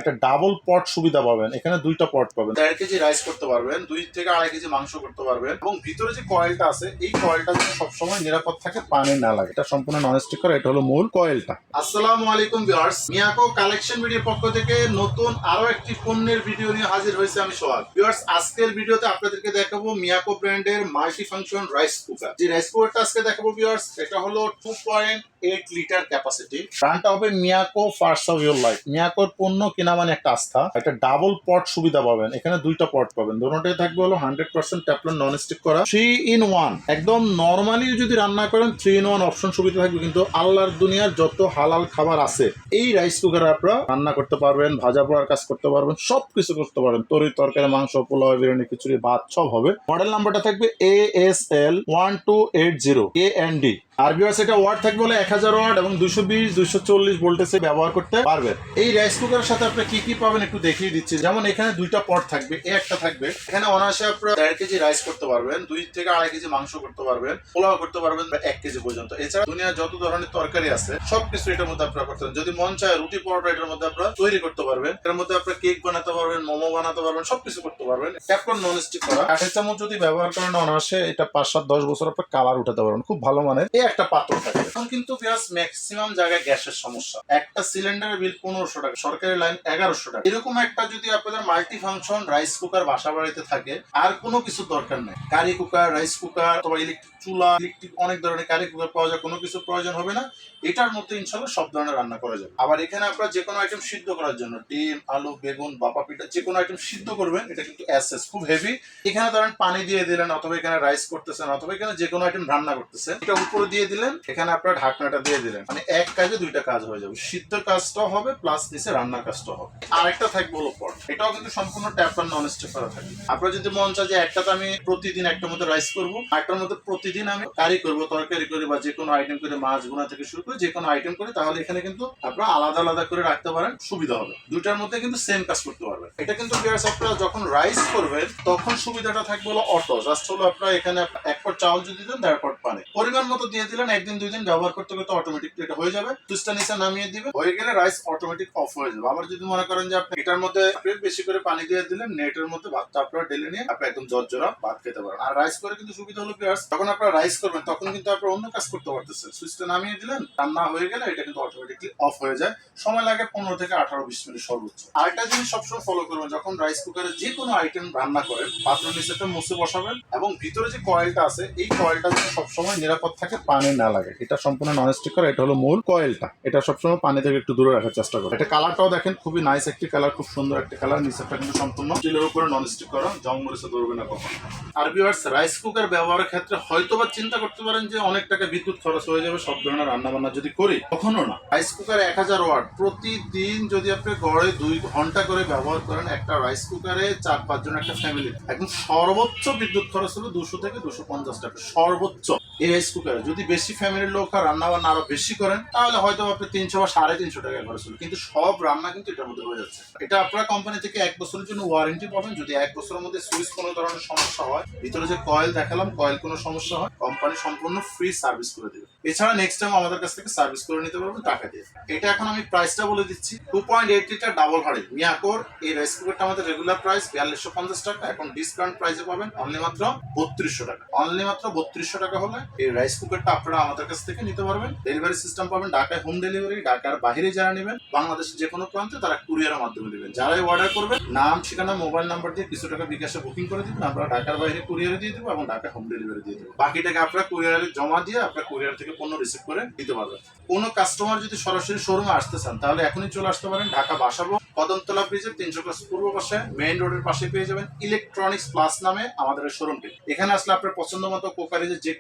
একটা ডাবল পট সুবিধা পাবেন। এখানে দুইটা পট পাবেন, 1.5 কেজি রাইস করতে পারবেন, 2 থেকে 2.5 কেজি মাংস করতে পারবেন এবং ভিতরে যে কয়েলটা আছে এই কয়েলটা যেন সবসময় নিরাপদ থাকে, পানি না লাগে। এটা সম্পূর্ণ নন স্টিক করা, এটা হলো মূল কয়েলটা। আসসালামু আলাইকুম ভিউয়ার্স, মিয়াকো কালেকশন ভিডিওর পক্ষ থেকে নতুন আরো একটি পণ্যের ভিডিও নিয়ে হাজির হয়েছে আমি সোহাগ। ভিউয়ার্স, আজকের ভিডিওতে আপনাদেরকে দেখাবো মিয়াকো ব্র্যান্ডের মাল্টি ফাংশন রাইস কুকার। যে রাইস কুকারটা আজকে দেখাবো ভিউয়ার্স, এটা হলো 2.8 লিটার ক্যাপাসিটি। ব্র্যান্ডটা হবে Miyako first of your life. মিয়াকোর পণ্য কেনা মানে একটা আস্থা। একটা ডাবল পট সুবিধা পাবেন, এখানে দুইটা পট পাবেন, দুটোটাই থাকবে হলো 100% টেফলন নন স্টিক করা, 3-in-1। একদম নরমালি যদি রান্না করেন 3-in-1 অপশন সুবিধা থাকবে। কিন্তু আল্লাহর দুনিয়ার যত হালাল খাবার আছে এই রাইস কুকারে আপনারা রান্না করতে পারবেন, ভাজা পোড়ার কাজ করতে পারবেন, সবকিছু করতে পারবেন। তরি তরকারি, মাংস, পোলাও, বিরিয়ানি, খিচুড়ি, ভাত সব হবে। মডেল নাম্বারটা থাকবে ASL1280 AND। আর ভিউয়ার্স, এটা ওয়াট থাকবে বলে 1000 ওয়াট এবং 220-240 ভোল্টেজে ব্যবহার করতে পারবেন। এই রাইস কুকারের সাথে আপনি কি কি পাবেন একটু দেখিয়ে দিচ্ছি। যেমন এখানে দুইটা পট থাকবে, একটা থাকবে, এখানে অনায়াসে আপনারা 1.5 কেজি রাইস করতে পারবেন, 2 থেকে 2.5 কেজি মাংস করতে পারবেন, পোলাও করতে পারবেন 1 কেজি পর্যন্ত। এছাড়া দুনিয়ার যত ধরনের তরকারি আছে সবকিছু এটার মধ্যে আপনারা করতে পারবেন। যদি মন চায় রুটি পরোটা এটার মধ্যে আপনারা তৈরি করতে পারবেন। এর মধ্যে আপনারা কেক বানাতে পারবেন, মোমো বানাতে পারবেন, সবকিছু করতে পারবেন। টেফলন নন স্টিক করা। 8 চামচ যদি ব্যবহার করেন অনায়াসে এটা 5-7-10 বছর আপনার কালার উঠাতে পারবেন, খুব ভালো মানের। এই একটা পাত্র থাকে। এখন কিন্তু ম্যাক্সিমাম জায়গায় গ্যাসের সমস্যা। একটা সিলিন্ডারের বিল 1500 টাকা, সরকারি লাইন 1100 টাকা। এরকম একটা যদি আপনাদের মাল্টি ফাংশন রাইস কুকার বাসা বাড়িতে থাকে, আর কোনো কিছু দরকার নেই। কারি কুকার, রাইস কুকার অথবা ইলেকট্রিক চুলা, ইলেকট্রিক অনেক ধরনের কারি কুকার পাওয়া যায়, কোনো কিছু প্রয়োজন হবে না। এটার মধ্যে ইনশাল্লাহ সব ধরনের রান্না করা যাবে। আবার এখানে আপনারা যে কোনো আইটেম সিদ্ধ করার জন্য ডিম, আলু, বেগুন, বাপা পিঠা যে কোনো আইটেম সিদ্ধ করবেন, এটা কিন্তু এসএস খুব হেভি। এখানে ধরেন পানি দিয়ে দিলেন, অথবা এখানে রাইস করতেছেন, অথবা এখানে যে কোনো আইটেম রান্না করতেছেন, এটা উপরে দিয়ে দিলেন, এখানে আপনারা ঢাকনাটা দিয়ে দিলেন, মানে এক কাজে দুইটা কাজ হয়ে যাবে। সিদ্ধ কাজটাও হবে প্লাস নিচে রান্নার কাজটাও হবে। আরেকটা থাকবে হলো পট, এটাও কিন্তু সম্পূর্ণ টেফলন নন স্টিক করা থাকে। আপনারা যদি মন চায় যে একটাতে আমি প্রতিদিন একটার মধ্যে রাইস করবো, একটার মধ্যে প্রতিদিন আমি কারি করবো, তরকারি করি, বা যে কোনো আইটেম করে, মাছ ভুনা থেকে শুরু করে যে কোনো আইটেম করি, তাহলে এখানে কিন্তু আপনারা আলাদা আলাদা করে রাখতে পারেন, সুবিধা হবে। দুইটার মধ্যে কিন্তু সেম কাজ করতে পারবেন। এটা কিন্তু আপনারা যখন রাইস করবেন তখন সুবিধাটা থাকবে হলো অটো। জাস্ট হলো আপনারা এখানে 1 পট চাউল যদি দেন, 1.5 পট পানি পরিমাণ মতো দিয়ে দিলেন, 1-2 দিন ব্যবহার করতে করতে অটোমেটিকলি এটা হয়ে যাবে। সুইচটা নিচে নামিয়ে দিবেন, হয়ে গেলে রাইস অটোমেটিক অফ হয়ে যাবে। আবার যদি মনে করেন যে আপনি এটার মধ্যে বেশি করে পানি দিয়ে দিলেন, নেটের মধ্যে ভাতটা আপনারা ঢেলে নিয়ে আপনি একদম জর্জরা ভাত খেতে পারেন। আর রাইস করে কিন্তু সুবিধা হলো যখন আপনারা রাইস করবেন তখন কিন্তু আপনারা অন্য কাজ করতে পারতেছেন। সুইচটা নামিয়ে দিলেন, রান্না হয়ে গেলে এটা কিন্তু অটোমেটিকলি অফ হয়ে যায়। সময় লাগে 15 থেকে 18-20 মিনিট সর্বোচ্চ। আরেকটা জিনিস সবসময় ফলো করবেন, যখন রাইস কুকারে যে কোনো আইটেম রান্না করেন, পাত্র নিচেটা মুছে বসাবেন এবং ভিতরে যে কয়েলটা আছে এই কয়েলটা যেন সবসময় নিরাপদ থাকে, পানি না লাগে। এটা সম্পূর্ণ নন স্টিক করা, এটা হলো মূল কয়েলটা। এটা সবসময় পানি থেকে একটু দূরে রাখার চেষ্টা করবেন। এটা কালারটাও দেখেন খুবই নাইস একটি কালার, খুব সুন্দর একটি কালার। নিচেরটা কিন্তু সম্পূর্ণ স্টিলের উপরে নন স্টিক করা, জং মরিচে ধরবে না কখন। আর ভিউয়ার্স, রাইস কুকার ব্যবহারের ক্ষেত্রে হয়তোবা চিন্তা করতে পারেন যে অনেক টাকা বিদ্যুৎ খরচ হয়ে যাবে সব ধরনের রান্না বান্না যদি করি, কখনো না। রাইস কুকার 1000 ওয়াট, প্রতিদিন যদি আপনি গড়ে 2 ঘন্টা করে ব্যবহার করেন, একটা রাইস কুকারে 4-5 জন একটা ফ্যামিলি, এখন সর্বোচ্চ বিদ্যুৎ খরচ হলো 200 থেকে 250 টাকা সর্বোচ্চ। এই রাইস কুকারে যদি বেশি ফ্যামিলির লোক রান্না বান্না আরো বেশি করেন, তাহলে হয়তো আপনি 300 বা 350 টাকা খরচ হলো, কিন্তু সব রান্না কিন্তু এটার মধ্যে হয়ে যাচ্ছে। এটা আপনারা কোম্পানি থেকে 1 বছরের জন্য ওয়ারেন্টি পাবেন। যদি 1 বছরের মধ্যে সুইচ কোনো ধরনের সমস্যা হয়, ভিতরে যে কয়েল দেখালাম কয়েল কোনো সমস্যা হয়, কোম্পানি সম্পূর্ণ ফ্রি সার্ভিস করে দেবে। এছাড়া নেক্সট টাইম আমাদের কাছ থেকে সার্ভিস করে নিতে পারবেন টাকা দিয়ে। এটা এখন আমি প্রাইসটা বলে দিচ্ছি। 2.8 লিটার ডাবল হাড়ি মিয়াকোর এই রাইস কুকারটা আমাদের রেগুলার প্রাইস 4250 টাকা, এখন ডিসকাউন্ট প্রাইসে পাবেন অনলি মাত্র 3200 টাকা। অনলি মাত্র 3200 টাকা হলে এই রাইস কুকারটা আপনারা আমাদের কাছ থেকে নিতে পারবেন। ডেলিভারি সিস্টেম পাবেন ঢাকায় হোম ডেলিভারি। ঢাকার বাইরে যারা নেবেন, বাংলাদেশের যে কোনো প্রান্তে, তারা কুরিয়ারের মাধ্যমে নেবেন। যারাই অর্ডার করবেন নাম, ঠিকানা, মোবাইল নাম্বার দিয়ে কিছু টাকা বিকাশে বুকিং করে দিবেন, আমরা ঢাকার বাইরে কুরিয়ারে দিয়ে দেবো এবং ঢাকা হোম ডেলিভারি দিয়ে দেবো। বাকি টাকা আপনারা কুরিয়ারে জমা দিয়ে আপনারা কুরিয়ার থেকে পণ্য রিসিভ করে দিতে পারবেন। কোনো কাস্টমার যদি সরাসরি শোরুমে আসতে চান, তাহলে এখনই চলে আসতে পারেন ঢাকা বাসাবো কদমতলা ব্রিজের 300 ক্রস পূর্ব পাশে মেইন রোডের পাশে পেয়ে যাবেন ইলেকট্রনিক্স প্লাস নামে আমাদের শোরুমটি। এখানে আসলে আপনার পছন্দ মতো কোকারিজের যে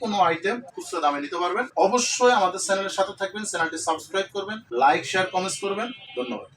কোনো আইটেম খুচরা দামে নিতে পারবেন। অবশ্যই আমাদের চ্যানেলের সাথে থাকবেন, চ্যানেলটি সাবস্ক্রাইব করবেন, লাইক, শেয়ার, কমেন্টস করবেন। ধন্যবাদ।